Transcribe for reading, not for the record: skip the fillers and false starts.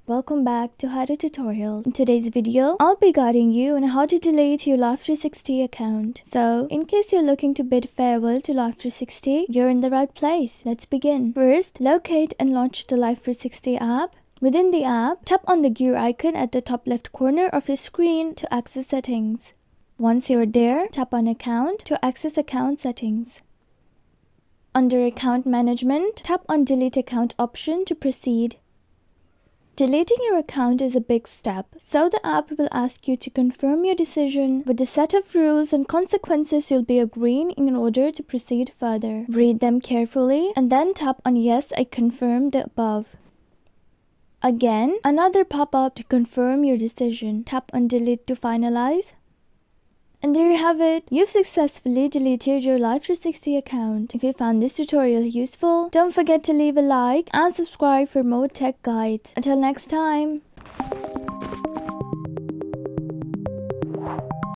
Welcome back to How to Tutorial. In today's video, I'll be guiding you on how to delete your Life360 account. So, in case you're looking to bid farewell to Life360, you're in the right place. Let's begin. First, locate and launch the Life360 app. Within the app, tap on the gear icon at the top left corner of your screen to access settings. Once you're there, tap on Account to access account settings. Under Account Management, tap on Delete Account option to proceed. Deleting your account is a big step, so the app will ask you to confirm your decision with a set of rules and consequences you'll be agreeing in order to proceed further. Read them carefully and then tap on Yes, I confirm the above. Again, another pop-up to confirm your decision. Tap on Delete to finalize. And there you have it. You've successfully deleted your Life360 account. If you found this tutorial useful, don't forget to leave a like and subscribe for more tech guides. Until next time.